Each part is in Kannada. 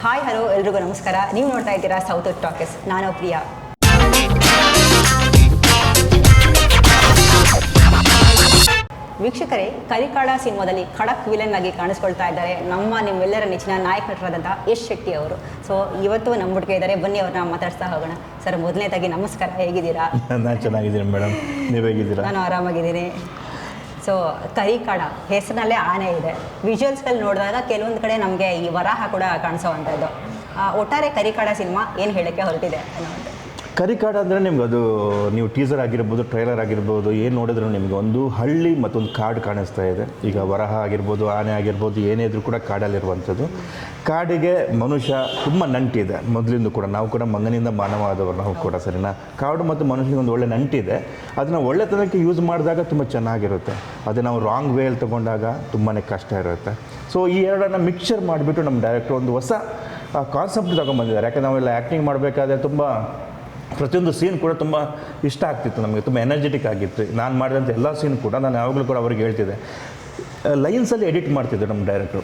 ಹಾಯ್ ಹಲೋ ಎಲ್ರಿಗೂ ನಮಸ್ಕಾರ. ನೀವು ನೋಡ್ತಾ ಇದ್ದೀರಾ ಸೌತ್ ಟಾಕೀಸ್. ನಾನು ಪ್ರಿಯಾ. ವೀಕ್ಷಕರೇ, ಕರಿಕಾಳ ಸಿನಿಮಾದಲ್ಲಿ ಖಡಕ್ ವಿಲನ್ ಆಗಿ ಕಾಣಿಸ್ಕೊಳ್ತಾ ಇದ್ದಾರೆ ನಿಮ್ಮೆಲ್ಲರ ನೆಚ್ಚಿನ ನಾಯಕ ನಟರಾದಂಥ ಯಶ್ ಶೆಟ್ಟಿ ಅವರು. ಸೊ ಇವತ್ತು ನಮ್ಮ ಹುಡುಗ ಇದ್ದಾರೆ, ಬನ್ನಿ ಅವ್ರನ್ನ ಮಾತಾಡ್ತಾ ಹೋಗೋಣ. ಸರ್, ಮೊದಲನೇದಾಗಿ ನಮಸ್ಕಾರ, ಹೇಗಿದ್ದೀರಾ? ನಾನು ಚೆನ್ನಾಗಿದ್ದೀನಿ ಮೇಡಮ್, ನೀವು ಹೇಗಿದ್ದೀರಾ? ನಾನು ಆರಾಮಾಗಿದ್ದೀನಿ. ಸೊ ಕರಿಕಾಳ ಹೆಸರಿನಲ್ಲೇ ಆನೆ ಇದೆ. ವಿಜುವಲ್ಸ್ಗಳು ನೋಡಿದಾಗ ಕೆಲವೊಂದು ಕಡೆ ನಮಗೆ ಈ ವರಾಹ ಕೂಡ ಕಾಣಿಸೋವಂಥದ್ದು. ಒಟ್ಟಾರೆ ಕರಿಕಾಳ ಸಿನಿಮಾ ಏನು ಹೇಳೋಕ್ಕೆ ಹೊರಟಿದೆ ಅನ್ನೋದು? ಕರಿಕಾಡ ಅಂದರೆ ನಿಮ್ಗೆ ಅದು ನೀವು ಟೀಸರ್ ಆಗಿರ್ಬೋದು, ಟ್ರೈಲರ್ ಆಗಿರ್ಬೋದು, ಏನು ನೋಡಿದ್ರು ನಿಮಗೆ ಒಂದು ಹಳ್ಳಿ ಮತ್ತೊಂದು ಕಾಡು ಕಾಣಿಸ್ತಾ ಇದೆ. ಈಗ ವರಹ ಆಗಿರ್ಬೋದು, ಆನೆ ಆಗಿರ್ಬೋದು, ಏನೇ ಇದ್ರೂ ಕೂಡ ಕಾಡಲ್ಲಿರುವಂಥದ್ದು. ಕಾಡಿಗೆ ಮನುಷ್ಯ ತುಂಬ ನಂಟಿದೆ ಮೊದಲಿಂದ ಕೂಡ. ನಾವು ಕೂಡ ಮಂಗನಿಂದ ಮಾನವ ಆದವರು ನಾವು ಕೂಡ, ಸರಿನಾ? ಕಾಡು ಮತ್ತು ಮನುಷ್ಯನಿಗೆ ಒಂದು ಒಳ್ಳೆ ನಂಟಿದೆ. ಅದನ್ನು ಒಳ್ಳೆತನಕ್ಕೆ ಯೂಸ್ ಮಾಡಿದಾಗ ತುಂಬ ಚೆನ್ನಾಗಿರುತ್ತೆ. ಅದೇ ನಾವು ರಾಂಗ್ ವೇಯಲ್ಲಿ ತೊಗೊಂಡಾಗ ತುಂಬಾ ಕಷ್ಟ ಇರುತ್ತೆ. ಸೊ ಈ ಎರಡನ್ನು ಮಿಕ್ಸ್ಚರ್ ಮಾಡಿಬಿಟ್ಟು ನಮ್ಮ ಡೈರೆಕ್ಟರ್ ಒಂದು ಹೊಸ ಕಾನ್ಸೆಪ್ಟ್ ತೊಗೊಂಡ್ಬಂದಿದ್ದಾರೆ. ಯಾಕಂದರೆ ನಾವೆಲ್ಲ ಆ್ಯಕ್ಟಿಂಗ್ ಮಾಡಬೇಕಾದ್ರೆ ತುಂಬ ಪ್ರತಿಯೊಂದು ಸೀನ್ ಕೂಡ ತುಂಬ ಇಷ್ಟ ಆಗ್ತಿತ್ತು ನಮಗೆ, ತುಂಬ ಎನರ್ಜೆಟಿಕ್ ಆಗಿತ್ತು. ನಾನು ಮಾಡಿದಂಥ ಎಲ್ಲ ಸೀನ್ ಕೂಡ ನಾನು ಯಾವಾಗಲೂ ಕೂಡ ಅವ್ರಿಗೆ ಹೇಳ್ತಿದ್ದೆ, ಲೈನ್ಸಲ್ಲಿ ಎಡಿಟ್ ಮಾಡ್ತಿದ್ದೆ ನಮ್ಮ ಡೈರೆಕ್ಟ್ರು.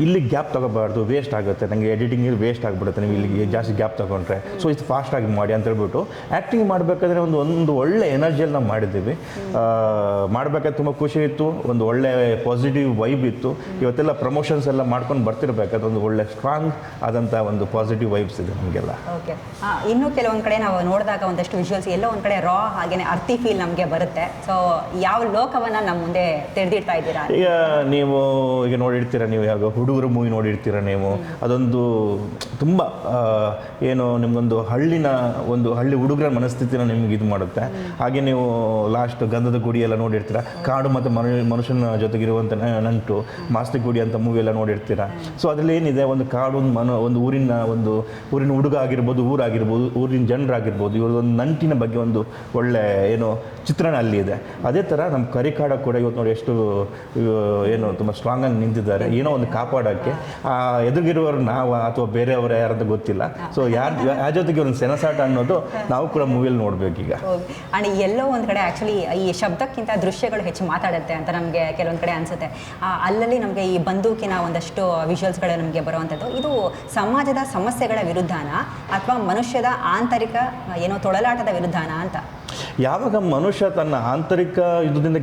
ಇಲ್ಲಿ ಗ್ಯಾಪ್ ತೊಗೋಬಾರ್ದು, ವೇಸ್ಟ್ ಆಗುತ್ತೆ, ನನಗೆ ಎಡಿಟಿಂಗಲ್ಲಿ ವೇಸ್ಟ್ ಆಗಿಬಿಡುತ್ತೆ ನೀವು ಇಲ್ಲಿಗೆ ಜಾಸ್ತಿ ಗ್ಯಾಪ್ ತೊಗೊಂಡ್ರೆ, ಸೊ ಇದು ಫಾಸ್ಟಾಗಿ ಮಾಡಿ ಅಂತ ಹೇಳ್ಬಿಟ್ಟು ಆ್ಯಕ್ಟಿಂಗ್ ಮಾಡಬೇಕಾದ್ರೆ ಒಂದು ಒಳ್ಳೆ ಎನರ್ಜಿಯಲ್ಲಿ ನಾವು ಮಾಡಿದ್ದೀವಿ. ಮಾಡಬೇಕಾದ್ರೆ ತುಂಬ ಖುಷಿ ಇತ್ತು, ಒಂದು ಒಳ್ಳೆ ಪಾಸಿಟಿವ್ ವೈಬ್ ಇತ್ತು. ಇವತ್ತೆಲ್ಲ ಪ್ರಮೋಷನ್ಸ್ ಎಲ್ಲ ಮಾಡ್ಕೊಂಡು ಬರ್ತಿರ್ಬೇಕಾದ್ರೆ ಒಂದು ಒಳ್ಳೆ ಸ್ಟ್ರಾಂಗ್ ಆದಂಥ ಒಂದು ಪಾಸಿಟಿವ್ ವೈಬ್ಸ್ ಇದೆ ನಮಗೆಲ್ಲ. ಓಕೆ, ಇನ್ನೂ ಕೆಲವೊಂದು ಕಡೆ ನಾವು ನೋಡಿದಾಗ ಒಂದಷ್ಟು ವಿಜುವಲ್ಸ್ ಎಲ್ಲೋ ಒಂದು ಕಡೆ ರಾ ಹಾಗೇನೆ ಅರ್ತಿ ಫೀಲ್ ನಮಗೆ ಬರುತ್ತೆ. ಸೊ ಯಾವ ಲೋಕವನ್ನು ನಮ್ಮ ಮುಂದೆ ತೆರೆದಿಡ್ತಾ ಇದ್ದೀರಾ? ಈಗ ನೀವು ಈಗ ನೋಡಿರ್ತೀರ, ನೀವು ಯಾವ ಹುಡುಗರು ಮೂವಿ ನೋಡಿರ್ತೀರ ನೀವು, ಅದೊಂದು ತುಂಬ ಏನು ನಿಮಗೊಂದು ಹಳ್ಳಿ ಹುಡುಗರ ಮನಸ್ಥಿತಿನ ನಿಮ್ಗೆ ಇದು ಮಾಡುತ್ತೆ. ಹಾಗೆ ನೀವು ಲಾಸ್ಟ್ ಗಂಧದ ಗುಡಿ ಎಲ್ಲ ನೋಡಿರ್ತೀರ, ಕಾಡು ಮತ್ತು ಮನುಷ್ಯನ ಜೊತೆಗಿರುವಂಥ ನಂಟು, ಮಾಸ್ತಿ ಗುಡಿ ಅಂತ ಮೂವಿ ಎಲ್ಲ ನೋಡಿರ್ತೀರ. ಸೊ ಅದರಲ್ಲಿ ಏನಿದೆ, ಒಂದು ಕಾಡು, ಒಂದು ಊರಿನ ಹುಡುಗ ಆಗಿರ್ಬೋದು, ಊರಾಗಿರ್ಬೋದು, ಊರಿನ ಜನರಾಗಿರ್ಬೋದು, ಇವ್ರದೊಂದು ನಂಟಿನ ಬಗ್ಗೆ ಒಂದು ಒಳ್ಳೆ ಏನು ಚಿತ್ರಣ ಅಲ್ಲಿ ಇದೆ. ಅದೇ ಥರ ನಮ್ಮ ಕರಿಕಾಡ ಕೂಡ ಇವತ್ತು ನೋಡಿ ಎಷ್ಟು ಏನು ತುಂಬ ಸ್ಟ್ರಾಂಗ್ ಆಗಿ ನಿಂತಿದ್ದಾರೆ, ಏನೋ ಒಂದು ಕಾಪಾಡೋಕ್ಕೆ. ಎದುರಿಗಿರುವವರು ನಾವು ಅಥವಾ ಬೇರೆಯವರು ಯಾರಂತ ಗೊತ್ತಿಲ್ಲ. ಸೊ ಯಾರ ಜೊತೆಗೆ ಒಂದು ಸೆಣಸಾಟ ಅನ್ನೋದು ನಾವು ಕೂಡ ಮೂವಿಯಲ್ಲಿ ನೋಡಬೇಕೀಗ. ಆ್ಯಂಡ್ ಎಲ್ಲೋ ಒಂದು ಕಡೆ ಆ್ಯಕ್ಚುಲಿ ಈ ಶಬ್ದಕ್ಕಿಂತ ದೃಶ್ಯಗಳು ಹೆಚ್ಚು ಮಾತಾಡುತ್ತೆ ಅಂತ ನಮಗೆ ಕೆಲವೊಂದು ಕಡೆ ಅನಿಸುತ್ತೆ. ಅಲ್ಲಲ್ಲಿ ನಮಗೆ ಈ ಬಂದೂಕಿನ ಒಂದಷ್ಟು ವಿಜುವಲ್ಸ್ಗಳು ನಮಗೆ ಬರುವಂಥದ್ದು. ಇದು ಸಮಾಜದ ಸಮಸ್ಯೆಗಳ ವಿರುದ್ಧನ ಅಥವಾ ಮನುಷ್ಯದ ಆಂತರಿಕ ಏನೋ ತೊಳಲಾಟದ ವಿರುದ್ಧನ ಅಂತ? ಯಾವಾಗ ಮನುಷ್ಯ ತನ್ನ ಆಂತರಿಕ ಯುದ್ಧದಿಂದ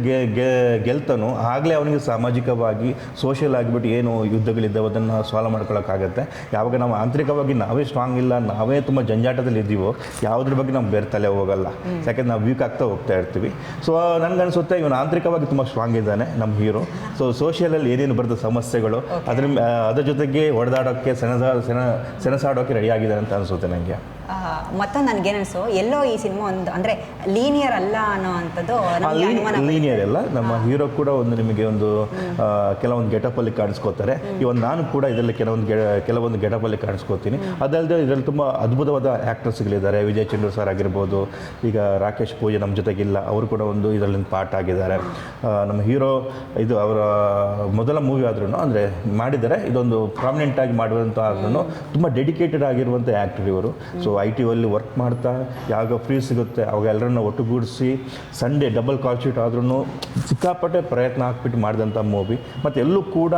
ಗೆಲ್ತಾನೋ ಆಗಲೇ ಅವನಿಗೆ ಸಾಮಾಜಿಕವಾಗಿ ಸೋಷಿಯಲ್ ಆಗಿಬಿಟ್ಟು ಏನು ಯುದ್ಧಗಳಿದ್ದಾವೆ ಅದನ್ನು ಸಾಲ್ವ್ ಮಾಡ್ಕೊಳ್ಳೋಕ್ಕಾಗತ್ತೆ. ಯಾವಾಗ ನಾವು ಆಂತರಿಕವಾಗಿ ನಾವೇ ಸ್ಟ್ರಾಂಗ್ ಇಲ್ಲ, ನಾವೇ ತುಂಬ ಜಂಜಾಟದಲ್ಲಿ ಇದ್ದೀವೋ, ಯಾವುದ್ರ ಬಗ್ಗೆ ನಾವು ಬೇರೆ ತಲೆ ಹೋಗಲ್ಲ. ಯಾಕೆಂದ್ರೆ ನಾವು ವೀಕ್ ಆಗ್ತಾ ಹೋಗ್ತಾ ಇರ್ತೀವಿ. ಸೊ ನನಗನ್ಸುತ್ತೆ ಇವನು ಆಂತರಿಕವಾಗಿ ತುಂಬ ಸ್ಟ್ರಾಂಗ್ ಇದ್ದಾನೆ ನಮ್ಮ ಹೀರೋ. ಸೊ ಸೋಷಿಯಲಲ್ಲಿ ಏನೇನು ಬರ್ತದೆ ಸಮಸ್ಯೆಗಳು, ಅದ್ರ ಜೊತೆಗೆ ಹೊಡೆದಾಡೋಕ್ಕೆ ಸೆಣಸಾಡೋಕ್ಕೆ ರೆಡಿ ಆಗಿದ್ದಾನೆ ಅಂತ ಅನಿಸುತ್ತೆ ನನಗೆ. ಮತ್ತೊಂದು ನನಗೇನಿಸು, ಎಲ್ಲೋ ಈ ಸಿನಿಮಾ ಒಂದು ಅಂದರೆ ಲೀನಿಯರ್ ಅಲ್ಲ ಅನ್ನೋ ಅಂಥದ್ದು. ಲೀನಿಯರ್ ಎಲ್ಲ ನಮ್ಮ ಹೀರೋ ಕೂಡ ನಿಮಗೆ ಕೆಲವೊಂದು ಗೆಟಪಲ್ಲಿ ಕಾಣಿಸ್ಕೋತಾರೆ. ಇವತ್ತು ನಾನು ಕೂಡ ಇದರಲ್ಲಿ ಕೆಲವೊಂದು ಗೆಟಪಲ್ಲಿ ಕಾಣಿಸ್ಕೋತೀನಿ. ಅದಲ್ಲದೆ ಇದರಲ್ಲಿ ತುಂಬ ಅದ್ಭುತವಾದ ಆ್ಯಕ್ಟರ್ಸ್ಗಳಿದ್ದಾರೆ. ವಿಜಯ್ ಚಂದ್ರ ಸರ್ ಆಗಿರ್ಬೋದು, ಈಗ ರಾಕೇಶ್ ಪೂಜೆ ನಮ್ಮ ಜೊತೆಗಿಲ್ಲ, ಅವರು ಕೂಡ ಇದರಲ್ಲಿ ಪಾರ್ಟ್ ಆಗಿದ್ದಾರೆ. ನಮ್ಮ ಹೀರೋ ಇದು ಅವರ ಮೊದಲ ಮೂವಿ ಆದ್ರೂ ಅಂದರೆ ಮಾಡಿದ್ದಾರೆ, ಇದೊಂದು ಪ್ರಾಮಿನೆಂಟ್ ಆಗಿ ಮಾಡುವಂಥ ಆದ್ರೂ ತುಂಬ ಡೆಡಿಕೇಟೆಡ್ ಆಗಿರುವಂಥ ಆ್ಯಕ್ಟರ್ ಇವರು. ಸೊ ITO ಅಲ್ಲಿ ವರ್ಕ್ ಮಾಡ್ತಾ ಯಾವಾಗ ಫ್ರೀ ಸಿಗುತ್ತೆ ಅವಾಗ ಎಲ್ಲರನ್ನ ಒಟ್ಟುಗೂಡಿಸಿ ಸಂಡೇ ಡಬಲ್ ಕಾಲ್ ಶೀಟ್ ಆದ್ರೂ ಸಿಕ್ಕಾಪಟ್ಟೆ ಪ್ರಯತ್ನ ಹಾಕ್ಬಿಟ್ಟು ಮಾಡಿದಂಥ ಮೂವಿ. ಮತ್ತು ಎಲ್ಲೂ ಕೂಡ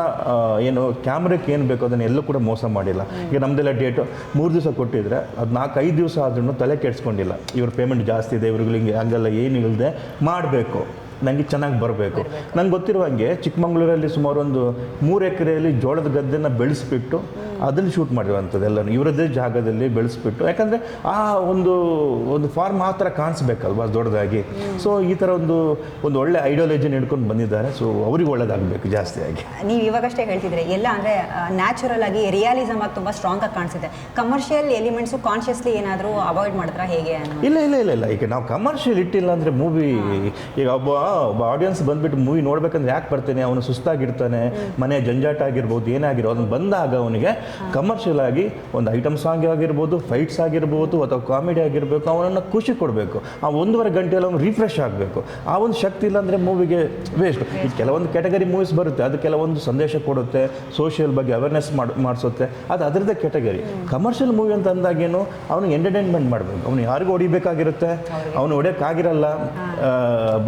ಏನು ಕ್ಯಾಮ್ರಕ್ಕೆ ಏನು ಬೇಕೋ ಅದನ್ನು ಎಲ್ಲೂ ಕೂಡ ಮೋಸ ಮಾಡಿಲ್ಲ. ಈಗ ನಮ್ಮದೆಲ್ಲ ಡೇಟು 3 ದಿವಸ ಕೊಟ್ಟಿದ್ರೆ ಅದು 4-5 ದಿವಸ ಆದ್ರೂ ತಲೆ ಕೆಡಿಸ್ಕೊಂಡಿಲ್ಲ. ಇವ್ರ ಪೇಮೆಂಟ್ ಜಾಸ್ತಿ ಇದೆ, ಇವ್ರಿಗೆ ಹಂಗೆಲ್ಲ ಏನು ಇಲ್ಲದೆ ಮಾಡಬೇಕು, ನನಗೆ ಚೆನ್ನಾಗಿ ಬರಬೇಕು. ನನಗೆ ಗೊತ್ತಿರುವ ಹಾಗೆ ಚಿಕ್ಕಮಂಗ್ಳೂರಲ್ಲಿ ಸುಮಾರು ಒಂದು 3 ಎಕರೆಯಲ್ಲಿ ಜೋಳದ ಗದ್ದೆನ ಬೆಳೆಸ್ಬಿಟ್ಟು ಅದನ್ನು ಶೂಟ್ ಮಾಡಿರುವಂಥದ್ದು ಎಲ್ಲರೂ ಇವರದ್ದೇ ಜಾಗದಲ್ಲಿ ಬೆಳೆಸ್ಬಿಟ್ಟು. ಯಾಕಂದರೆ ಆ ಒಂದು ಫಾರ್ಮ್ ಆ ಥರ ಕಾಣಿಸ್ಬೇಕಲ್ವಾ ದೊಡ್ಡದಾಗಿ. ಸೊ ಈ ಥರ ಒಂದು ಒಳ್ಳೆ ಐಡಿಯಾಲಜಿನ ಹಿಡ್ಕೊಂಡು ಬಂದಿದ್ದಾರೆ. ಸೊ ಅವ್ರಿಗೆ ಒಳ್ಳೇದಾಗಬೇಕು ಜಾಸ್ತಿಯಾಗಿ. ನೀವು ಇವಾಗಷ್ಟೇ ಹೇಳ್ತಿದ್ರೆ ಎಲ್ಲ ಅಂದರೆ ನ್ಯಾಚುರಲ್ ಆಗಿ ರಿಯಾಲಿಸಮ್ ಆಗಿ ತುಂಬ ಸ್ಟ್ರಾಂಗ್ ಆಗಿ ಕಾಣಿಸುತ್ತೆ. ಕಮರ್ಷಿಯಲ್ ಎಲಿಮೆಂಟ್ಸು ಕಾನ್ಷಿಯಸ್ಲಿ ಏನಾದರೂ ಅವಾಯ್ಡ್ ಮಾಡಿದ್ರೆ ಹೇಗೆ? ಇಲ್ಲ. ಈಗ ನಾವು ಕಮರ್ಷಿಯಲ್ ಇಟ್ಟಿಲ್ಲ ಅಂದರೆ ಮೂವಿ, ಈಗ ಒಬ್ಬ ಆಡಿಯನ್ಸ್ ಬಂದುಬಿಟ್ಟು ಮೂವಿ ನೋಡ್ಬೇಕಂದ್ರೆ ಯಾಕೆ ಬರ್ತಾನೆ, ಅವನು ಸುಸ್ತಾಗಿರ್ತಾನೆ, ಮನೆ ಜಂಜಾಟ ಆಗಿರ್ಬೋದು, ಏನೇ ಆಗಿರ್ಬೋದು, ಅದನ್ನು ಬಂದಾಗ ಅವನಿಗೆ ಕಮರ್ಷಿಯಲ್ ಆಗಿ ಒಂದು ಐಟಮ್ ಸಾಂಗ್ ಆಗಿರ್ಬೋದು, ಫೈಟ್ಸ್ ಆಗಿರ್ಬೋದು, ಅಥವಾ ಕಾಮಿಡಿ ಆಗಿರಬೇಕು, ಅವನನ್ನು ಖುಷಿ ಕೊಡಬೇಕು. ಆ 1.5 ಗಂಟೆಯಲ್ಲಿ ಅವನು ರಿಫ್ರೆಶ್ ಆಗಬೇಕು. ಆ ಒಂದು ಶಕ್ತಿ ಇಲ್ಲಾಂದರೆ ಮೂವಿಗೆ ವೇಸ್ಟ್. ಈಗ ಕೆಲವೊಂದು ಕ್ಯಾಟಗರಿ ಮೂವೀಸ್ ಬರುತ್ತೆ, ಅದು ಕೆಲವೊಂದು ಸಂದೇಶ ಕೊಡುತ್ತೆ, ಸೋಷಿಯಲ್ ಬಗ್ಗೆ ಅವೇರ್ನೆಸ್ ಮಾಡಿಸುತ್ತೆ, ಅದು ಅದರದ್ದೇ ಕ್ಯಾಟಗರಿ. ಕಮರ್ಷಿಯಲ್ ಮೂವಿ ಅಂತ ಅಂದಾಗೇನು ಅವನಿಗೆ ಎಂಟರ್ಟೈನ್ಮೆಂಟ್ ಮಾಡಬೇಕು. ಅವನು ಯಾರಿಗೂ ಹೊಡಿಬೇಕಾಗಿರುತ್ತೆ, ಅವನು ಹೊಡೆಯೋಕ್ಕಾಗಿರಲ್ಲ,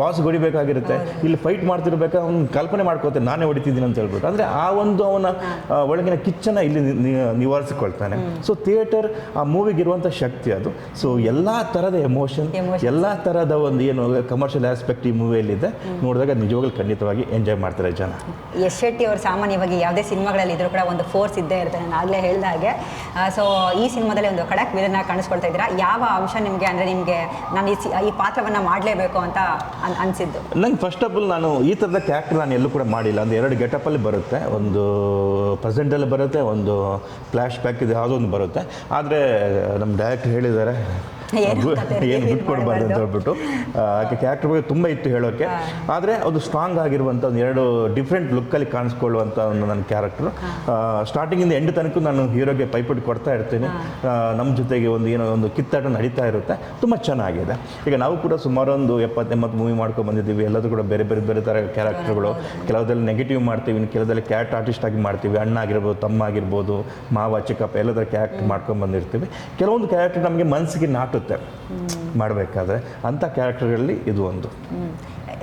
ಬಾಸ್ ಹೊಡಿಬೇಕಾಗಿರುತ್ತೆ, ಇಲ್ಲಿ ಫೈಟ್ ಮಾಡ್ತಿರ್ಬೇಕು, ಅವ್ನು ಕಲ್ಪನೆ ಮಾಡ್ಕೋತೆ ನಾನೇ ಹೊಡಿತಿದ್ದೀನಿ ಅಂತ ಹೇಳ್ಬಿಟ್ಟು. ಅಂದರೆ ಆ ಒಂದು ಅವನ ಒಳಗಿನ ಕಿಚ್ಚನ್ನು ಇಲ್ಲಿ ನಿವಾರಿಸಿಕೊಳ್ತಾನೆ. ಸೊ ಥಿಯೇಟರ್ ಆ ಮೂವಿಗಿರುವಂಥ ಶಕ್ತಿ ಅದು. ಸೊ ಎಲ್ಲ ಥರದ ಎಮೋಷನ್, ಎಲ್ಲ ಥರದ ಒಂದು ಏನು ಕಮರ್ಷಿಯಲ್ ಆಸ್ಪೆಕ್ಟ್ ಈ ಮೂವಿಯಲ್ಲಿದೆ. ನೋಡಿದಾಗ ನಿಜವಾಗ್ಲೂ ಖಂಡಿತವಾಗಿ ಎಂಜಾಯ್ ಮಾಡ್ತಾರೆ ಜನ. ಯಶ್ ಶೆಟ್ಟಿ ಅವರು ಸಾಮಾನ್ಯವಾಗಿ ಯಾವುದೇ ಸಿನಿಮಾಗಳಲ್ಲಿ ಇದ್ರೂ ಕೂಡ ಒಂದು ಫೋರ್ಸ್ ಇದ್ದೇ ಇರುತ್ತೆ, ನಾನು ಆಗಲೇ ಹೇಳಿದ ಹಾಗೆ. ಸೊ ಈ ಸಿನಿಮಾದಲ್ಲಿ ಒಂದು ಖಡಕ್ ವಿಲನ್ ಆಗಿ ಕಾಣಿಸ್ಕೊಳ್ತಾ ಇದ್ದೀರಾ. ಯಾವ ಅಂಶ ನಿಮಗೆ ಅಂದರೆ ನಿಮಗೆ ನಾನು ಈ ಪಾತ್ರವನ್ನು ಮಾಡಲೇಬೇಕು ಅಂತ ಅನಿಸಿದ್ದು? ನಂಗೆ ಫಸ್ಟ್ ಆಫ್ ಆಲ್ ನಾನು ಈ ಥರದ ಕ್ಯಾರೆಕ್ಟರ್ ನಾನು ಎಲ್ಲೂ ಕೂಡ ಮಾಡಿಲ್ಲ. ಅಂದರೆ 2 ಗೆಟಪಲ್ಲಿ ಬರುತ್ತೆ, ಒಂದು ಪ್ರೆಸೆಂಟಲ್ಲಿ ಬರುತ್ತೆ, ಒಂದು ಫ್ಲ್ಯಾಶ್ ಬ್ಯಾಕ್ ಇದು ಯಾವುದೋ ಒಂದು ಬರುತ್ತೆ. ಆದರೆ ನಮ್ಮ ಡೈರೆಕ್ಟರ್ ಹೇಳಿದ್ದಾರೆ ಏನು ಬಿಟ್ಕೊಡ್ಬಾರ್ದು ಅಂತ ಹೇಳ್ಬಿಟ್ಟು. ಆಕೆ ಕ್ಯಾರೆಕ್ಟರ್ ಬಗ್ಗೆ ತುಂಬ ಇತ್ತು ಹೇಳೋಕ್ಕೆ. ಆದರೆ ಅದು ಸ್ಟ್ರಾಂಗ್ ಆಗಿರುವಂಥ ಒಂದು 2 ಡಿಫ್ರೆಂಟ್ ಲುಕ್ಕಲ್ಲಿ ಕಾಣಿಸ್ಕೊಳ್ಳುವಂಥ ಒಂದು ನನ್ನ ಕ್ಯಾರೆಕ್ಟ್ರು. ಸ್ಟಾರ್ಟಿಂಗಿಂದ ಎಂಡ್ ತನಕ ನಾನು ಹೀರೋಗೆ ಪೈಪೋಟಿ ಕೊಡ್ತಾ ಇರ್ತೀನಿ. ನಮ್ಮ ಜೊತೆಗೆ ಒಂದು ಕಿತ್ತಾಟ ನಡೀತಾ ಇರುತ್ತೆ. ತುಂಬ ಚೆನ್ನಾಗಿದೆ. ಈಗ ನಾವು ಕೂಡ ಸುಮಾರು ಒಂದು 70-80 ಮೂವಿ ಮಾಡ್ಕೊಂಡು ಬಂದಿದ್ದೀವಿ. ಎಲ್ಲದೂ ಕೂಡ ಬೇರೆ ಬೇರೆ ಬೇರೆ ಥರ ಕ್ಯಾರೆಕ್ಟರ್ಗಳು. ಕೆಲವುದಲ್ಲಿ ನೆಗೆಟಿವ್ ಮಾಡ್ತೀವಿ, ಕೆಲವುದಲ್ಲಿ ಕ್ಯಾರೆಕ್ಟರ್ ಆರ್ಟಿಸ್ಟ್ ಆಗಿ ಮಾಡ್ತೀವಿ. ಅಣ್ಣ ಆಗಿರ್ಬೋದು, ತಮ್ಮ ಆಗಿರ್ಬೋದು, ಮಾವ, ಚಿಕ್ಕಪ್ಪ ಎಲ್ಲದರ ಕ್ಯಾರೆಕ್ಟರ್ ಮಾಡ್ಕೊಂಡು ಬಂದಿರ್ತೀವಿ. ಕೆಲವೊಂದು ಕ್ಯಾರೆಕ್ಟರ್ ನಮಗೆ ಮನಸ್ಸಿಗೆ ನಾಟುತ್ತೆ ಮಾಡಬೇಕಾದ್ರೆ. ಅಂಥ ಕ್ಯಾರೆಕ್ಟರ್ಗಳಲ್ಲಿ ಇದು ಒಂದು.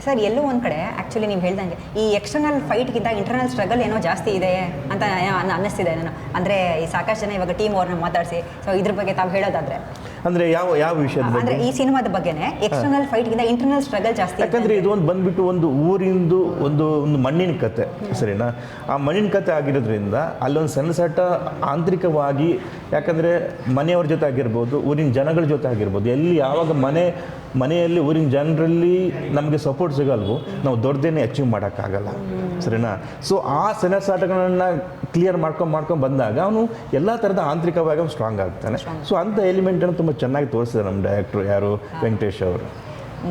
ಸರ್, ಎಲ್ಲೋ ಒಂದು ಕಡೆ ಆ್ಯಕ್ಚುಲಿ ನೀವು ಹೇಳ್ದಂಗೆ ಈ ಎಕ್ಸ್ಟರ್ನಲ್ ಫೈಟ್ಗಿಂತ ಇಂಟರ್ನಲ್ ಸ್ಟ್ರಗಲ್ ಏನೋ ಜಾಸ್ತಿ ಇದೆ ಅಂತ ಅನ್ನಿಸ್ತಿದೆ ನಾನು. ಅಂದರೆ ಈ ಸಾಕಷ್ಟು ಜನ ಇವಾಗ ಟೀಮ್ ಅವ್ರನ್ನ ಮಾತಾಡಿಸಿ, ಸೊ ಇದ್ರ ಬಗ್ಗೆ ತಾವು ಹೇಳೋದಾದರೆ ಅಂದರೆ ಯಾವ ವಿಷಯದ ಬಗ್ಗೆ? ಅಂದರೆ ಈ ಸಿನಿಮಾದ ಬಗ್ಗೆನೇ ಎಕ್ಸ್ಟರ್ನಲ್ ಫೈಟ್ಗಿಂತ ಇಂಟರ್ನಲ್ ಸ್ಟ್ರಗಲ್ ಜಾಸ್ತಿ. ಯಾಕಂದರೆ ಇದು ಒಂದು ಬಂದುಬಿಟ್ಟು ಒಂದು ಊರಿಂದು ಒಂದು ಮಣ್ಣಿನ ಕತೆ, ಸರಿನಾ? ಆ ಮಣ್ಣಿನ ಕತೆ ಆಗಿರೋದ್ರಿಂದ ಅಲ್ಲೊಂದು ಸಣ್ಣ ಆಂತರಿಕವಾಗಿ, ಯಾಕಂದರೆ ಮನೆಯವ್ರ ಜೊತೆ ಆಗಿರ್ಬೋದು, ಊರಿನ ಜನಗಳ ಜೊತೆ ಆಗಿರ್ಬೋದು, ಎಲ್ಲಿ ಯಾವಾಗ ಮನೆಯಲ್ಲಿ ಊರಿನ ಜನರಲ್ಲಿ ನಮಗೆ ಸಪೋರ್ಟ್ ಸಿಗಲ್ವೋ ನಾವು ದೊಡ್ಡದೇನೆ ಅಚೀವ್ ಮಾಡೋಕ್ಕಾಗಲ್ಲ, ಸರಿನಾ? ಸೊ ಆ ಸೆಣಸಾಟಗಳನ್ನು ಕ್ಲಿಯರ್ ಮಾಡ್ಕೊಂಡು ಬಂದಾಗ ಅವನು ಎಲ್ಲ ಥರದ ಆಂತರಿಕವಾಗಿ ಅವನು ಸ್ಟ್ರಾಂಗ್ ಆಗ್ತಾನೆ. ಸೊ ಅಂಥ ಎಲಿಮೆಂಟನ್ನು ತುಂಬ ಚೆನ್ನಾಗಿ ತೋರಿಸಿದ್ದಾರೆ ನಮ್ಮ ಡೈರೆಕ್ಟ್ರು, ಯಾರು ವೆಂಕಟೇಶ್ ಅವರು.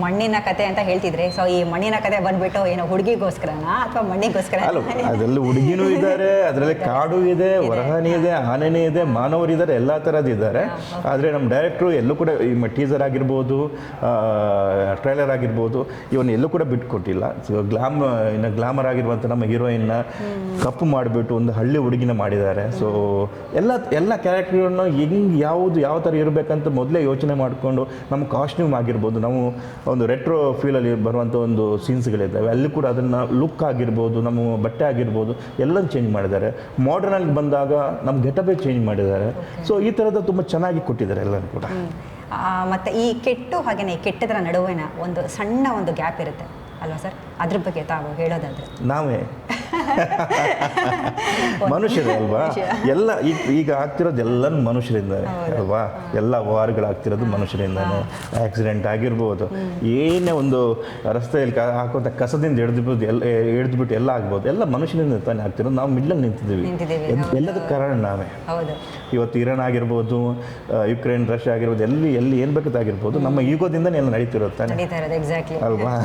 ಮಣ್ಣಿನ ಕತೆ ಅಂತ ಹೇಳ್ತಿದ್ರೆ, ಸೊ ಈ ಮಣ್ಣಿನ ಕತೆ ಬಂದ್ಬಿಟ್ಟು ಏನೋ ಹುಡುಗಿಗೋಸ್ಕರನಾ ಅಥವಾ ಮಣ್ಣಿಗೋಸ್ಕರ? ಅಲ್ಲ, ಅದರಲ್ಲಿ ಹುಡುಗಿನೂ ಇದ್ದಾರೆ, ಅದರಲ್ಲಿ ಕಾಡು ಇದೆ, ವರಹಾನಿ ಇದೆ, ಆನೆನೇ ಇದೆ, ಮಾನವರಿದ್ದಾರೆ, ಎಲ್ಲ ಥರದ್ದು ಇದ್ದಾರೆ. ಆದರೆ ನಮ್ಮ ಡೈರೆಕ್ಟ್ರು ಎಲ್ಲೂ ಕೂಡ ಈ ಟೀಸರ್ ಆಗಿರ್ಬೋದು, ಟ್ರೈಲರ್ ಆಗಿರ್ಬೋದು, ಇವನ್ನ ಎಲ್ಲೂ ಕೂಡ ಬಿಟ್ಕೊಟ್ಟಿಲ್ಲ. ಸೊ ಗ್ಲಾಮರ್ ಆಗಿರುವಂಥ ನಮ್ಮ ಹೀರೋಯಿನ್ನ ಕಪ್ಪು ಮಾಡಿಬಿಟ್ಟು ಒಂದು ಹಳ್ಳಿ ಹುಡುಗಿನ ಮಾಡಿದ್ದಾರೆ. ಸೊ ಎಲ್ಲ ಕ್ಯಾರೆಕ್ಟರ್ಗಳನ್ನು ಯಾವ ಥರ ಇರಬೇಕಂತ ಮೊದಲೇ ಯೋಚನೆ ಮಾಡಿಕೊಂಡು ನಮ್ಮ ಕಾಸ್ಟ್ಯೂಮ್ ಆಗಿರ್ಬೋದು, ನಾವು ಒಂದು ರೆಟ್ರೋ ಫೀಲಲ್ಲಿ ಬರುವಂಥ ಒಂದು ಸೀನ್ಸ್ಗಳಿದ್ದಾವೆ, ಅಲ್ಲಿ ಕೂಡ ಅದನ್ನು ಲುಕ್ ಆಗಿರ್ಬೋದು, ನಮ್ಮ ಬಟ್ಟೆ ಆಗಿರ್ಬೋದು ಎಲ್ಲ ಚೇಂಜ್ ಮಾಡಿದ್ದಾರೆ. ಮಾಡರ್ನಾಗಿ ಬಂದಾಗ ನಮ್ಮ ಗೆಟಪೇ ಚೇಂಜ್ ಮಾಡಿದ್ದಾರೆ. ಸೊ ಈ ಥರದ ತುಂಬ ಚೆನ್ನಾಗಿ ಕೊಟ್ಟಿದ್ದಾರೆ ಎಲ್ಲರೂ ಕೂಡ. ಮತ್ತು ಈ ಕೆಟ್ಟದರ ನಡುವಿನ ಒಂದು ಸಣ್ಣ ಒಂದು ಗ್ಯಾಪ್ ಇರುತ್ತೆ ಅಲ್ವಾ ಸರ್? ಅದ್ರ ಬಗ್ಗೆ ತಾವು ಹೇಳೋದಾದ್ರೆ? ನಾವೇ ಮನುಷ್ಯರೇ ಅಲ್ವಾ? ಎಲ್ಲ ಈಗ ಆಗ್ತಿರೋದು ಎಲ್ಲನೂ ಮನುಷ್ಯರಿಂದಾನೆ ಅಲ್ವಾ? ಎಲ್ಲ ವಾರ್ಗಳಾಗ್ತಿರೋದು ಮನುಷ್ಯರಿಂದಾನೆ. ಆಕ್ಸಿಡೆಂಟ್ ಆಗಿರ್ಬೋದು, ಏನೇ ಒಂದು ರಸ್ತೆಯಲ್ಲಿ ಹಾಕುವಂಥ ಕಸದಿಂದ ಹಿಡಿದ್ಬಿಟ್ಟು ಎಲ್ಲ ಆಗ್ಬೋದು, ಎಲ್ಲ ಮನುಷ್ಯರಿಂದ ತಾನೇ ಆಗ್ತಿರೋದು. ನಾವು ಮಿಡ್ಲಲ್ಲಿ ನಿಂತಿದ್ದೀವಿ. ಎಲ್ಲದಕ್ಕೆ ಕಾರಣ ನಾವೇ. ಇವತ್ತು ಇರಾನ್ ಆಗಿರ್ಬೋದು, ಯುಕ್ರೇನ್, ರಷ್ಯಾ ಆಗಿರ್ಬೋದು, ಎಲ್ಲಿ ಏನು ಬೇಕಾಗಿರ್ಬೋದು, ನಮ್ಮ ಈಗೋದಿಂದನೇ ಎಲ್ಲ ನಡೀತಿರುತ್ತೆ ಅಲ್ವಾ?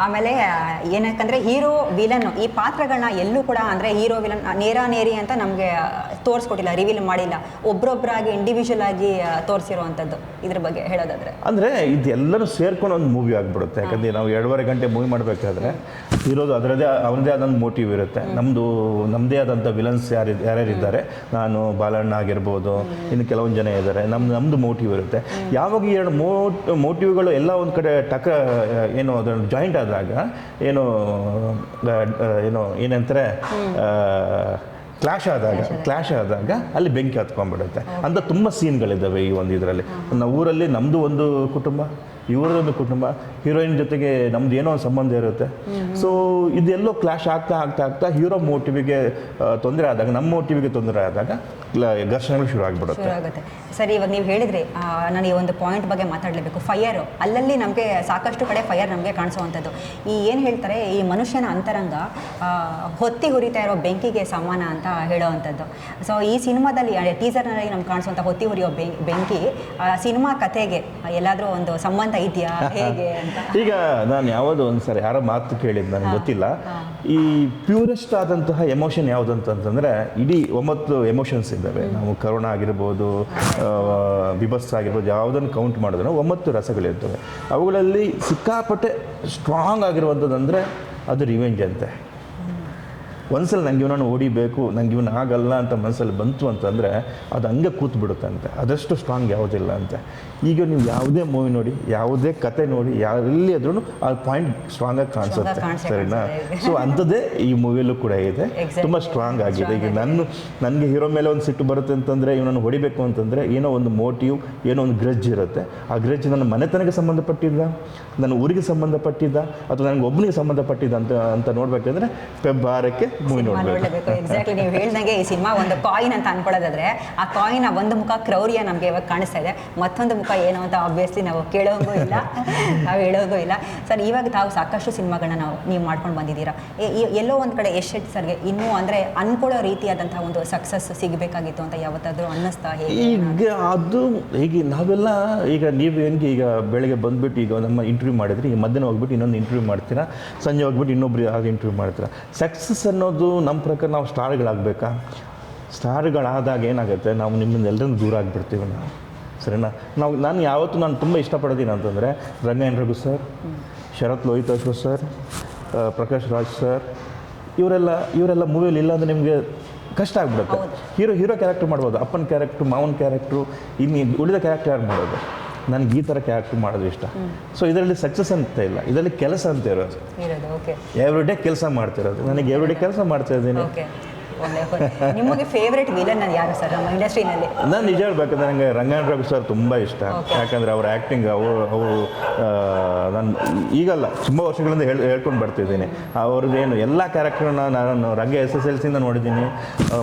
ಆಮೇಲೆ ಏನಕ್ಕಂದ್ರೆ ಹೀರೋ ವಿಲನ್ ಈ ಪಾತ್ರಗಳನ್ನ ಎಲ್ಲೂ ಕೂಡ ಅಂದರೆ ಹೀರೋ ವಿಲನ್ ನೇರಿ ಅಂತ ನಮಗೆ ತೋರಿಸ್ಕೊಟ್ಟಿಲ್ಲ, ರಿವೀಲ್ ಮಾಡಿಲ್ಲ. ಒಬ್ರೊಬ್ಬರಾಗಿ ಇಂಡಿವಿಜುವಲ್ ಆಗಿ ತೋರಿಸಿರುವಂಥದ್ದು. ಇದ್ರ ಬಗ್ಗೆ ಹೇಳೋದಾದ್ರೆ ಅಂದರೆ ಇದೆಲ್ಲರೂ ಸೇರ್ಕೊಂಡು ಒಂದು ಮೂವಿ ಆಗಿಬಿಡುತ್ತೆ. ಯಾಕಂದರೆ ನಾವು 2.5 ಗಂಟೆ ಮೂವಿ ಮಾಡಬೇಕಾದ್ರೆ ಹೀರೋದು ಅವನದೇ ಆದಂಥ ಮೋಟಿವ್ ಇರುತ್ತೆ. ನಮ್ಮದೇ ಆದಂಥ ವಿಲನ್ಸ್ ಯಾರ್ಯಾರಿದ್ದಾರೆ, ನಾನು ಬಾಲಣ್ಣ ಆಗಿರ್ಬೋದು, ಇನ್ನು ಕೆಲವೊಂದು ಜನ ಇದ್ದಾರೆ, ನಮ್ಮದು ಮೋಟಿವ್ ಇರುತ್ತೆ. ಯಾವಾಗ ಈ 2 ಮೋಟಿವ್ಗಳು ಎಲ್ಲ ಒಂದು ಕಡೆ ಏನು ಅದನ್ನು ಜಾಯಿಂಟ್ ಆದಾಗ ಏನಂತಾರೆ ಕ್ಲಾಶ್ ಆದಾಗ ಅಲ್ಲಿ ಬೆಂಕಿ ಹತ್ಕೊಂಡ್ಬಿಡುತ್ತೆ ಅಂತ ತುಂಬ ಸೀನ್ಗಳಿದ್ದಾವೆ ಈ ಒಂದು ಇದರಲ್ಲಿ. ನಾವು ಊರಲ್ಲಿ ನಮ್ಮದು ಒಂದು ಕುಟುಂಬ, ಇವರದೊಂದು ಕುಟುಂಬ, ಹೀರೋಯಿನ್ ಜೊತೆಗೆ ನಮ್ದು ಏನೋ ಒಂದು ಸಂಬಂಧ ಇರುತ್ತೆ. ಸೊ ಇದೆಲ್ಲೋ ಕ್ಲಾಶ್ ಆಗ್ತಾ ಹೀರೋ ಮೋಟಿವಿಗೆ ತೊಂದರೆ ಆದಾಗ, ನಮ್ಮ ಮೋಟಿವಿಗೆ ತೊಂದರೆ ಆದಾಗ ಘರ್ಷಣೆಗಳು ಶುರು ಆಗಿಬಿಡುತ್ತೆ. ಸರಿ, ಇವಾಗ ನೀವು ಹೇಳಿದ್ರಿ, ನಾನು ಈ ಒಂದು ಪಾಯಿಂಟ್ ಬಗ್ಗೆ ಮಾತಾಡಲೇಬೇಕು. ಫೈರು, ಅಲ್ಲಲ್ಲಿ ನಮಗೆ ಸಾಕಷ್ಟು ಕಡೆ ಫೈರ್ ನಮಗೆ ಕಾಣಿಸುವಂಥದ್ದು. ಏನು ಹೇಳ್ತಾರೆ, ಈ ಮನುಷ್ಯನ ಅಂತರಂಗ ಹೊತ್ತಿ ಹುರಿತಾ ಇರೋ ಬೆಂಕಿಗೆ ಸಮಾನ ಅಂತ ಹೇಳೋವಂಥದ್ದು. ಸೊ ಈ ಸಿನಿಮಾದಲ್ಲಿ ಟೀಸರ್ನಲ್ಲಿ ನಮ್ಗೆ ಕಾಣಿಸುವಂಥ ಹೊತ್ತಿ ಹುರಿಯೋ ಬೆಂಕಿ ಸಿನಿಮಾ ಕಥೆಗೆ ಎಲ್ಲಾದರೂ ಒಂದು ಸಂಬಂಧ ಇದೆಯಾ, ಹೇಗೆ ಅಂತ? ಈಗ ನಾನು ಯಾವುದೋ ಒಂದು ಸರಿ ಯಾರೋ ಮಾತು ಕೇಳಿದ್ದು ನನಗೆ ಗೊತ್ತಿಲ್ಲ. ಈ ಪ್ಯೂರೆಸ್ಟ್ ಆದಂತಹ ಎಮೋಷನ್ ಯಾವುದು ಅಂತಂದರೆ, ಇಡೀ 9 ಎಮೋಷನ್ಸ್ ಇದ್ದಾವೆ. ನಾವು ಕರುಣ ಆಗಿರ್ಬೋದು, ಬಿಭತ್ಸ ಆಗಿರ್ಬೋದು, ಯಾವುದನ್ನು ಕೌಂಟ್ ಮಾಡಿದ್ರು 9 ರಸಗಳಿರ್ತವೆ. ಅವುಗಳಲ್ಲಿ ಸಿಕ್ಕಾಪಟ್ಟೆ ಸ್ಟ್ರಾಂಗ್ ಆಗಿರುವಂಥದ್ದು ಅಂದರೆ ಅದು ರಿವೆಂಜ್ ಅಂತೆ. ಒಂದ್ಸಲ ನಂಗೆ ಇವನನ್ನು ಹೊಡಿಬೇಕು, ನಂಗೆ ಇವನು ಆಗಲ್ಲ ಅಂತ ಮನಸ್ಸಲ್ಲಿ ಬಂತು ಅಂತಂದರೆ ಅದು ಹಂಗೆ ಕೂತು ಬಿಡುತ್ತಂತೆ, ಅದಷ್ಟು ಸ್ಟ್ರಾಂಗ್ ಯಾವುದಿಲ್ಲ ಅಂತೆ. ಈಗ ನೀವು ಯಾವುದೇ ಮೂವಿ ನೋಡಿ, ಯಾವುದೇ ಕತೆ ನೋಡಿ, ಎಲ್ಲಿ ಆದ್ರೂ ಆ ಪಾಯಿಂಟ್ ಸ್ಟ್ರಾಂಗಾಗಿ ಕಾಣಿಸುತ್ತೆ, ಸರಿನಾ? ಸೊ ಅಂಥದ್ದೇ ಈ ಮೂವಿಯಲ್ಲೂ ಕೂಡ ಇದೆ, ತುಂಬ ಸ್ಟ್ರಾಂಗ್ ಆಗಿದೆ. ಈಗ ನನಗೆ ಹೀರೋ ಮೇಲೆ ಒಂದು ಸಿಟ್ಟು ಬರುತ್ತೆ ಅಂತಂದರೆ, ಇವನನ್ನು ಹೊಡಿಬೇಕು ಅಂತಂದರೆ ಏನೋ ಒಂದು ಮೋಟಿವ್, ಏನೋ ಒಂದು ಗ್ರಜ್ ಇರುತ್ತೆ. ಆ ಗ್ರಜ್ ನನ್ನ ಮನೆತನಕ್ಕೆ ಸಂಬಂಧಪಟ್ಟಿದ್ದ, ನನ್ನ ಊರಿಗೆ ಸಂಬಂಧಪಟ್ಟಿದ್ದ, ಅಥವಾ ನನಗೆ ಒಬ್ಬನಿಗೆ ಸಂಬಂಧಪಟ್ಟಿದ್ದ ಅಂತ ನೋಡ್ಬೇಕಂದ್ರೆ ಫೆಬ್ರವರಿಗೆ ಮೂವಿ ನೋಡಬೇಕು. ಎಕ್ಸಾಕ್ಟ್ಲಿ ನೀವು ಹೇಳ್ದಂಗೆ ಈ ಸಿನಿಮಾ ಒಂದು ಕಾಯಿನ್ ಅಂತ ಅನ್ಕೊಳ್ಳೋದಾದ್ರೆ, ಆ ಕಾಯಿನ್ ಒಂದು ಮುಖ ಕ್ರೌರ್ಯ ನಮಗೆ ಇವಾಗ ಕಾಣಿಸ್ತಾ ಇದೆ, ಮತ್ತೊಂದು ಮುಖ ಏನು ಅಂತ ಆಬ್ವಿಯಸ್ಲಿ ನಾವು ಕೇಳೋಂಗೂ ಇಲ್ಲ, ನಾವು ಹೇಳೋಂಗೂ ಇಲ್ಲ. ಸರ್, ಇವಾಗ ತಾವು ಸಾಕಷ್ಟು ಸಿನಿಮಾಗಳನ್ನ ನೀವು ಮಾಡ್ಕೊಂಡು ಬಂದಿದ್ದೀರಾ. ಎಲ್ಲೋ ಒಂದು ಕಡೆ ಯಶ್ ಶೆಟ್ಟಿ ಸರ್ಗೆ ಇನ್ನೂ ಅಂದರೆ ಅನ್ಕೊಳ್ಳೋ ರೀತಿಯಾದಂತಹ ಒಂದು ಸಕ್ಸಸ್ ಸಿಗಬೇಕಾಗಿತ್ತು ಅಂತ ಯಾವತ್ತಾದರೂ ಅನ್ನಿಸ್ತಾ? ಈಗ ಅದು ಹೀಗೆ ನಾವೆಲ್ಲ ಈಗ ನೀವು ಹೆಂಗೆ ಈಗ ಬೆಳಗ್ಗೆ ಬಂದುಬಿಟ್ಟು ಈಗ ನಮ್ಮ ಇಂಟರ್ವ್ಯೂ ಮಾಡಿದ್ರಿ, ಈಗ ಮಧ್ಯಾಹ್ನ ಹೋಗ್ಬಿಟ್ಟು ಇನ್ನೊಂದು ಇಂಟರ್ವ್ಯೂ ಮಾಡ್ತೀರಾ, ಸಂಜೆ ಹೋಗ್ಬಿಟ್ಟು ಇನ್ನೊಬ್ರು ಆಗ ಇಂಟರ್ವ್ಯೂ ಮಾಡ್ತೀರಾ. ಸಕ್ಸಸ್ ಅನ್ನೋದು ನಮ್ಮ ಪ್ರಕಾರ ನಾವು ಸ್ಟಾರ್ಗಳಾಗಬೇಕಾ? ಸ್ಟಾರ್ಗಳಾದಾಗ ಏನಾಗುತ್ತೆ, ನಾವು ನಿಮ್ಮಿಂದ ಎಲ್ಲರೂ ದೂರ ಆಗಿಬಿಡ್ತೀವಿ ನಾವು, ಸರಿನಾ? ನಾನು ಯಾವತ್ತೂ ತುಂಬ ಇಷ್ಟಪಡೋದೇನು ಅಂತಂದರೆ ರಂಗಾಯಣ ರಘು ಸರ್, ಶರತ್ ಲೋಹಿತಾಶ್ವ ಸರ್, ಪ್ರಕಾಶ್ ರಾಜ್ ಸರ್, ಇವರೆಲ್ಲ ಮೂವಿಯಲ್ಲಿ ಇಲ್ಲ ಅಂದರೆ ನಿಮಗೆ ಕಷ್ಟ ಆಗ್ಬಿಡುತ್ತೆ. ಹೀರೋ ಕ್ಯಾರೆಕ್ಟರ್ ಮಾಡ್ಬೋದು, ಅಪ್ಪನ ಕ್ಯಾರೆಕ್ಟ್ರು, ಮಾವನ ಕ್ಯಾರೆಕ್ಟ್ರು, ಇನ್ನು ಉಳಿದ ಕ್ಯಾರೆಕ್ಟರ್ ಯಾರು ಮಾಡೋದು? ನನಗೆ ಈ ಥರ ಕ್ಯಾರೆಕ್ಟರ್ ಮಾಡೋದು ಇಷ್ಟ. ಸೊ ಇದರಲ್ಲಿ ಸಕ್ಸಸ್ ಅಂತ ಇಲ್ಲ, ಇದರಲ್ಲಿ ಕೆಲಸ ಅಂತ ಇರೋದು. ಎವ್ರಿ ಡೇ ಕೆಲಸ ಮಾಡ್ತಿರೋದು, ನನಗೆ ಎವ್ರಿ ಡೇ ಕೆಲಸ ಮಾಡ್ತಾ ಇದ್ದೀನಿ. ನಿಮಗೆ ಫೇವ್ರೆಟ್ ವಿಲನ್ ಯಾರು ಸರ್ ನಮ್ಮ ಇಂಡಸ್ಟ್ರಿನಲ್ಲಿ? ನಾನು ನಿಜ ಹೇಳ್ಬೇಕಂದ್ರೆ ನನಗೆ ರಂಗಾಯಣ ರಘು ಸರ್ ತುಂಬ ಇಷ್ಟ. ಯಾಕಂದರೆ ಅವ್ರ ಆ್ಯಕ್ಟಿಂಗ್ ಅವರು ನಾನು ಈಗಲ್ಲ ತುಂಬ ವರ್ಷಗಳಿಂದ ಹೇಳ್ಕೊಂಡು ಬರ್ತಿದ್ದೀನಿ. ಅವ್ರದ್ದೇನು ಎಲ್ಲ ಕ್ಯಾರೆಕ್ಟರ್ನ ನಾನು ರಂಗ SSLCಯಿಂದ ನೋಡಿದ್ದೀನಿ,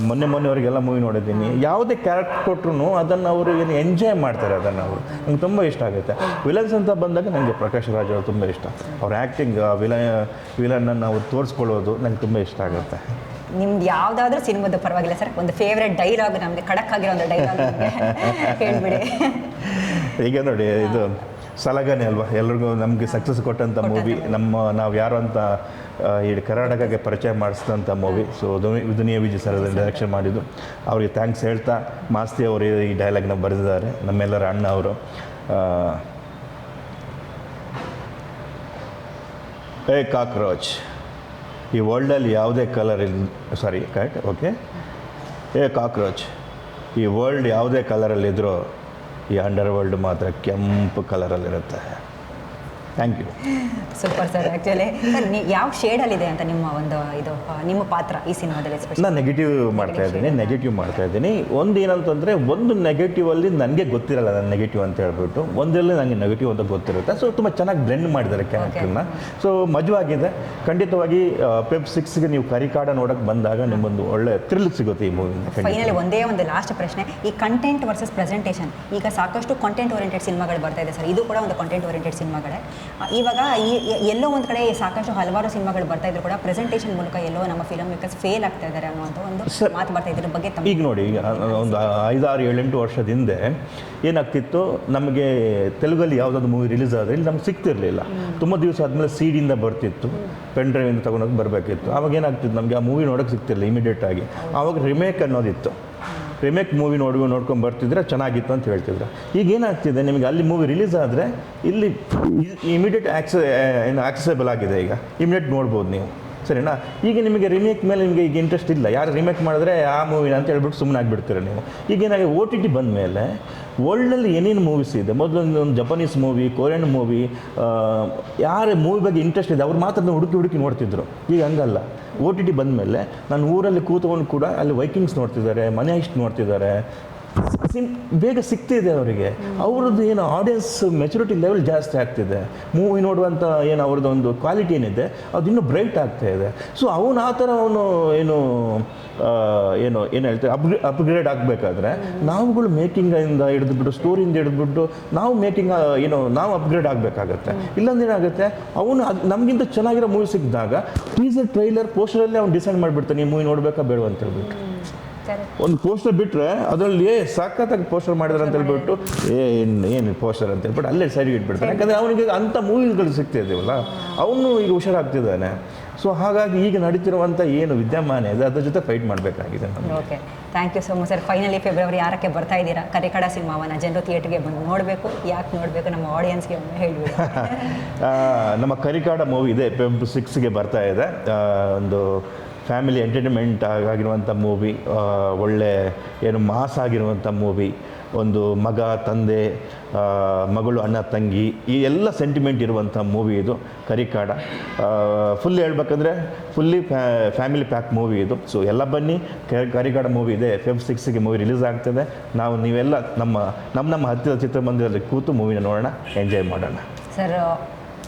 ಮೊನ್ನೆವರೆಗೆಲ್ಲ ಮೂವಿ ನೋಡಿದ್ದೀನಿ. ಯಾವುದೇ ಕ್ಯಾರೆಕ್ಟರ್ ಕೊಟ್ಟರು ಅದನ್ನು ಅವರು ಏನು ಎಂಜಾಯ್ ಮಾಡ್ತಾರೆ, ಅದನ್ನು ಅವರು ನಂಗೆ ತುಂಬ ಇಷ್ಟ ಆಗುತ್ತೆ. ವಿಲನ್ಸ್ ಅಂತ ಬಂದಾಗ ನನಗೆ ಪ್ರಕಾಶ್ ರಾಜ್ ಅವರು ತುಂಬ ಇಷ್ಟ. ಅವ್ರ ಆ್ಯಕ್ಟಿಂಗ್, ವಿಲನನ್ನು ಅವ್ರು ತೋರಿಸ್ಕೊಳ್ಳೋದು ನನಗೆ ತುಂಬ ಇಷ್ಟ ಆಗುತ್ತೆ. ನಿಮ್ದು ಯಾವುದಾದ್ರೂ ಸಿನಿಮಾದ ಪರವಾಗಿಲ್ಲ ಸರ್, ಒಂದು ಫೇವ್ರೆಟ್ ಡೈಲಾಗ್ ನಮಗೆ ಖಡಕ್ ಆಗಿರೋ ಒಂದು ಡೈಲಾಗ್ ಹೇಳ್ಬಿಡಿ. ಈಗ ನೋಡಿ, ಇದು ಸಲಗನೆ ಅಲ್ವಾ, ಎಲ್ರಿಗೂ ನಮಗೆ ಸಕ್ಸಸ್ ಕೊಟ್ಟಂಥ ಮೂವಿ, ನಾವು ಯಾರು ಅಂತ ಇಡೀ ಕರ್ನಾಟಕಕ್ಕೆ ಪರಿಚಯ ಮಾಡಿಸಿದಂಥ movie. So Duniya Vijay sir direction ಮಾಡಿದ್ದು, ಅವರಿಗೆ ಥ್ಯಾಂಕ್ಸ್ ಹೇಳ್ತಾ ಮಾಸ್ತಿ ಅವರು ಈ ಡೈಲಾಗ್ನ ಬರೆದಿದ್ದಾರೆ, ನಮ್ಮೆಲ್ಲರ ಅಣ್ಣ ಅವರು. ಏ ಕಾಕ್ರೋಚ್, ಈ ವರ್ಲ್ಡಲ್ಲಿ ಯಾವುದೇ ಕಲರ್ ಕರೆಕ್ಟ್, ಓಕೆ. ಏ ಕಾಕ್ರೋಚ್, ಈ ವರ್ಲ್ಡ್ ಯಾವುದೇ ಕಲರಲ್ಲಿದ್ದರೂ ಈ ಅಂಡರ್ ವರ್ಲ್ಡ್ ಮಾತ್ರ ಕೆಂಪು ಕಲರಲ್ಲಿರುತ್ತೆ. Thank you. Super sir. Actually sir, ಯಾವ ಶೇಡಲ್ಲಿದೆ ಅಂತ ನಿಮ್ಮ ಪಾತ್ರ ಈ ಸಿನಿಮಾದಲ್ಲಿ? ನಾನು ನೆಗೆಟಿವ್ ಮಾಡ್ತಾ ಇದ್ದೀನಿ. ಒಂದು ಏನಂತಂದರೆ, ಒಂದು ನೆಗೆಟಿವಲ್ಲಿ ನನಗೆ ಗೊತ್ತಿರಲ್ಲ ನಾನು ನೆಗೆಟಿವ್ ಅಂತ ಹೇಳ್ಬಿಟ್ಟು, ಒಂದರಲ್ಲಿ ನನಗೆ ನೆಗೆಟಿವ್ ಅಂತ ಗೊತ್ತಿರುತ್ತೆ. ಸೊ ತುಂಬ ಚೆನ್ನಾಗಿ ಬ್ಲೆಂಡ್ ಮಾಡಿದ್ದಾರೆ ಕ್ಯಾರೆಕ್ಟರ್ನ. ಸೊ ಮಜವಾಗಿದೆ. ಖಂಡಿತವಾಗಿ ಫೆಬ್ 6ಗೆ ನೀವು ಕರಿಕಾಡ ನೋಡೋಕ್ಕೆ ಬಂದಾಗ ನಿಮ್ಮೊಂದು ಒಳ್ಳೆ ಥ್ರಿಲ್ ಸಿಗುತ್ತೆ ಈ ಮೂವಿ. ಫೈನಲಿ ಒಂದೇ ಒಂದು ಲಾಸ್ಟ್ ಪ್ರಶ್ನೆ, ಈ ಕಂಟೆಂಟ್ ವರ್ಸಸ್ ಪ್ರೆಸೆಂಟೇಷನ್, ಈಗ ಸಾಕಷ್ಟು ಕಂಟೆಂಟ್ ಓರಿಯೆಂಟೆಡ್ ಸಿನಿಮಾಗಳು ಬರ್ತಾ ಇದೆ ಸರ್, ಇದು ಕೂಡ ಒಂದು ಕಂಟೆಂಟ್ ಓರಿಯೆಂಟೆಡ್ ಸಿನಿಮಾಗಳೇ. ಇವಾಗ ಎಲ್ಲೋ ಒಂದು ಕಡೆ ಸಾಕಷ್ಟು ಹಲವಾರು ಸಿನಿಮಾಗಳು ಬರ್ತಾ ಇದ್ರು ಕೂಡ ಪ್ರೆಸೆಂಟೇಷನ್ ಮೂಲಕ ಎಲ್ಲೋ ನಮ್ಮ ಫಿಲಮ್ ಮೇಕರ್ಸ್ ಫೇಲ್ ಆಗ್ತಾ ಇದ್ದಾರೆ ಅನ್ನುವಂಥ ಒಂದು ಮಾತು ಬರ್ತಾ ಇದ್ರ ಬಗ್ಗೆ ಈಗ ನೋಡಿ, ಈಗ ಒಂದು 5-6-7-8 ವರ್ಷದ ಹಿಂದೆ ಏನಾಗ್ತಿತ್ತು, ನಮಗೆ ತೆಲುಗಲ್ಲಿ ಯಾವುದಾದ್ರು ಮೂವಿ ರಿಲೀಸ್ ಆದರೆ ಇಲ್ಲಿ ನಮ್ಗೆ ಸಿಗ್ತಿರಲಿಲ್ಲ. ತುಂಬ ದಿವಸ ಆದಮೇಲೆ CD ಬರ್ತಿತ್ತು, ಪೆನ್ ಡ್ರೈವಿಂದ ತೊಗೊಂಡೋಗಿ ಬರಬೇಕಿತ್ತು. ಆವಾಗ ಏನಾಗ್ತಿತ್ತು, ನಮಗೆ ಆ ಮೂವಿ ನೋಡೋಕ್ಕೆ ಸಿಗ್ತಿರಲಿಲ್ಲ ಇಮಿಡಿಯೇಟಾಗಿ. ಆವಾಗ ರಿಮೇಕ್ ಅನ್ನೋದಿತ್ತು, ರಿಮೇಕ್ ಮೂವಿ ನೋಡ್ಕೊಂಡು ಬರ್ತಿದ್ರೆ ಚೆನ್ನಾಗಿತ್ತು ಅಂತ ಹೇಳ್ತಿದ್ರು. ಈಗ ಏನಾಗ್ತಿದೆ, ನಿಮಗೆ ಅಲ್ಲಿ ಮೂವಿ ರಿಲೀಸ್ ಆದರೆ ಇಲ್ಲಿ ಇಮಿಡಿಯೇಟ್ ಆಕ್ಸೆಸಬಲ್ ಆಗಿದೆ, ಈಗ ಇಮಿಡಿಯೇಟ್ ನೋಡ್ಬೋದು ನೀವು, ಸರಿನಾ? ಈಗ ನಿಮಗೆ ರಿಮೇಕ್ ಮೇಲೆ ನಿಮಗೆ ಈಗ ಇಂಟ್ರೆಸ್ಟ್ ಇಲ್ಲ. ಯಾರು ರಿಮೇಕ್ ಮಾಡಿದ್ರೆ ಆ ಮೂವಿನ ಅಂತ ಹೇಳ್ಬಿಟ್ಟು ಸುಮ್ಮನೆ ಆಗಿಬಿಡ್ತೀರ ನೀವು. ಈಗೇನಾಗಿ OTT ಬಂದ ಮೇಲೆ ವರ್ಲ್ಡಲ್ಲಿ ಏನೇನು ಮೂವೀಸ್ ಇದೆ, ಮೊದಲೊಂದು ಜಪಾನೀಸ್ ಮೂವಿ, ಕೊರಿಯನ್ ಮೂವಿ, ಯಾರು ಮೂವಿ ಬಗ್ಗೆ ಇಂಟ್ರೆಸ್ಟ್ ಇದೆ ಅವ್ರು ಮಾತ್ರ ಹುಡುಕಿ ನೋಡ್ತಿದ್ರು. ಈಗ ಹಂಗಲ್ಲ, OTT ಬಂದ ಮೇಲೆ ನಾನು ಊರಲ್ಲಿ ಕೂತ್ಕೊಂಡು ಕೂಡ ಅಲ್ಲಿ ವೈಕಿಂಗ್ಸ್ ನೋಡ್ತಿದ್ದಾರೆ, ಮನೆ ಇಷ್ಟು ನೋಡ್ತಿದ್ದಾರೆ, ಬೇಗ ಸಿಗ್ತಿದೆ ಅವರಿಗೆ. ಅವ್ರದ್ದು ಏನು ಆಡಿಯನ್ಸ್ ಮೆಚುರಿಟಿ ಲೆವೆಲ್ ಜಾಸ್ತಿ ಆಗ್ತಿದೆ, ಮೂವಿ ನೋಡುವಂಥ ಏನು ಅವ್ರದ್ದು ಒಂದು ಕ್ವಾಲಿಟಿ ಏನಿದೆ ಅದು ಇನ್ನೂ ಬ್ರೈಟ್ ಆಗ್ತಾ ಇದೆ. ಸೊ ಅವನು ಆ ಥರ ಏನು ಹೇಳ್ತಾರೆ, ಅಪ್ಗ್ರೇಡ್ ಆಗಬೇಕಾದ್ರೆ ನಾವುಗಳು ಮೇಕಿಂಗಿಂದ ಹಿಡಿದುಬಿಟ್ಟು, ಸ್ಟೋರಿಯಿಂದ ಹಿಡಿದುಬಿಟ್ಟು ನಾವು ಅಪ್ಗ್ರೇಡ್ ಆಗಬೇಕಾಗತ್ತೆ. ಇಲ್ಲಾಂದ್ರೆ ಏನಾಗುತ್ತೆ, ಅವನು ನಮಗಿಂತ ಚೆನ್ನಾಗಿರೋ ಮೂವಿ ಸಿಕ್ಕಿದಾಗ ಟೀಸರ್, ಟ್ರೈಲರ್, ಪೋಸ್ಟರಲ್ಲಿ ಅವ್ನು ಡಿಸೈಡ್ ಮಾಡಿಬಿಡ್ತಾನೆ ಈ ಮೂವಿ ನೋಡಬೇಕಾ ಬೇಡ ಅಂತ ಹೇಳ್ಬಿಟ್ಟು. ಒಂದು ಪೋಸ್ಟರ್ ಬಿಟ್ಟರೆ ಅದರಲ್ಲಿ ಸಖತ್ತಾಗಿ ಪೋಸ್ಟರ್ ಮಾಡಿದ್ರೆ ಅಂತ ಹೇಳ್ಬಿಟ್ಟು ಏನು ಪೋಸ್ಟರ್ ಅಂತ ಹೇಳ್ಬಿಟ್ಟು ಅಲ್ಲೇ ಸೈಡ್ಗೆ ಇಟ್ಬಿಡ್ತಾನೆ. ಯಾಕಂದರೆ ಅವನಿಗೆ ಅಂಥ ಮೂವಿಗಳು ಸಿಗ್ತಿದ್ದೀವಲ್ಲ, ಅವನು ಈಗ ಹುಷಾರಾಗ್ತಿದ್ದಾನೆ. ಸೊ ಹಾಗಾಗಿ ಈಗ ನಡೀತಿರುವಂಥ ಏನು ವಿದ್ಯಮಾನ ಇದೆ ಅದ್ರ ಜೊತೆ ಫೈಟ್ ಮಾಡಬೇಕಾಗಿದೆ. Okay, thank you so much sir. Finally February 6ಕ್ಕೆ ಬರ್ತಾ ಇದ್ದೀರಾ, ಕರಿಕಡ ಸಿನಿಮಾವನ್ನು ಜನರು ಥಿಯೇಟರ್ಗೆ ಬಂದು ನೋಡಬೇಕು. ಯಾಕೆ ನೋಡಬೇಕು, ನಮ್ಮ ಆಡಿಯನ್ಸ್ಗೆ ಹೇಳಿಬಿಡಿ. ನಮ್ಮ ಕರಿಕಾಡ ಮೂವಿ ಇದೆ, ಫೆಬ್ 6ಗೆ ಬರ್ತಾ ಇದೆ. ಒಂದು ಫ್ಯಾಮಿಲಿ ಎಂಟರ್ಟೈನ್ಮೆಂಟ್ ಆಗಿರುವಂಥ ಮೂವಿ, ಒಳ್ಳೆ ಏನು ಮಾಸ್ ಆಗಿರುವಂಥ ಮೂವಿ, ಒಂದು ಮಗ ತಂದೆ ಮಗಳು ಅಣ್ಣ ತಂಗಿ ಈ ಎಲ್ಲ ಸೆಂಟಿಮೆಂಟ್ ಇರುವಂಥ ಮೂವಿ ಇದು ಕರಿಕಾಡ. ಫುಲ್ ಹೇಳ್ಬೇಕಂದ್ರೆ ಫುಲ್ಲಿ ಫ್ಯಾಮಿಲಿ ಪ್ಯಾಕ್ ಮೂವಿ ಇದು. ಸೊ ಎಲ್ಲ ಬನ್ನಿ, ಕರಿಕಾಡ ಮೂವಿ ಇದೆ, Feb 6ಗೆ ಮೂವಿ ರಿಲೀಸ್ ಆಗ್ತದೆ. ನೀವೆಲ್ಲ ನಮ್ಮ ಹತ್ತಿರದ ಚಿತ್ರಮಂದಿರದಲ್ಲಿ ಕೂತು ಮೂವಿನ ನೋಡೋಣ, ಎಂಜಾಯ್ ಮಾಡೋಣ. ಸರ್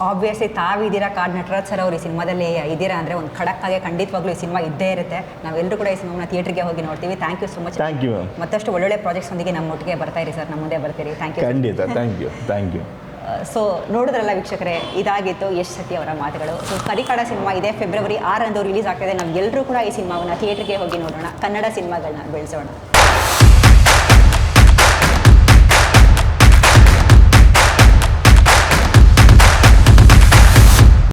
ಆಬ್ವಿಯಸ್ಲಿ ತಾವಿದ್ದೀರಾ, ಕಾಡ್ ನಟರಾಜ್ ಸರ್ ಅವರು ಈ ಸಿನಿಮಾದಲ್ಲಿ ಇದ್ದೀರಾ ಅಂದರೆ ಒಂದು ಖಡಕ್ಕಾಗಿ ಖಂಡಿತವಾಗ್ಲೂ ಈ ಸಿನಿಮಾ ಇದ್ದೇ ಇರುತ್ತೆ. ನಾವೆಲ್ಲರೂ ಕೂಡ ಈ ಸಿನಿಮಾನ ಥಿಯೇಟ್ರಿಗೆ ಹೋಗಿ ನೋಡ್ತೀವಿ. Thank you so much. Thank you ma'am. ಮತ್ತಷ್ಟು ಒಳ್ಳೊಳ್ಳೆ ಪ್ರಾಜೆಕ್ಟ್ಸ್ ಒಂದಿಗೆ ನಮ್ಮ ಒಟ್ಟಿಗೆ ಬರ್ತಾ ಇರಿ ಸರ್, ನಮ್ಮ ಮುಂದೆ ಬರ್ತೀರಿ. Thank you. ಖಂಡಿತ. Thank you. ಸೊ ನೋಡಿದ್ರಲ್ಲ ವೀಕ್ಷಕರೇ, ಇದಾಗಿತ್ತು ಯಶ್ ಸತಿ ಅವರ ಮಾತುಗಳು. ಸೊ ಕರಿಕಾಡ ಸಿನಿಮಾ ಇದೆ, February 6 ರಿಲೀಸ್ ಆಗ್ತಾಯಿದೆ. ನಾವು ಎಲ್ಲರೂ ಕೂಡ ಈ ಸಿನಿಮಾವನ್ನು ಥಿಯೇಟ್ರಿಗೆ ಹೋಗಿ ನೋಡೋಣ, ಕನ್ನಡ ಸಿನಿಮಾಗಳನ್ನ ಬೆಳೆಸೋಣ.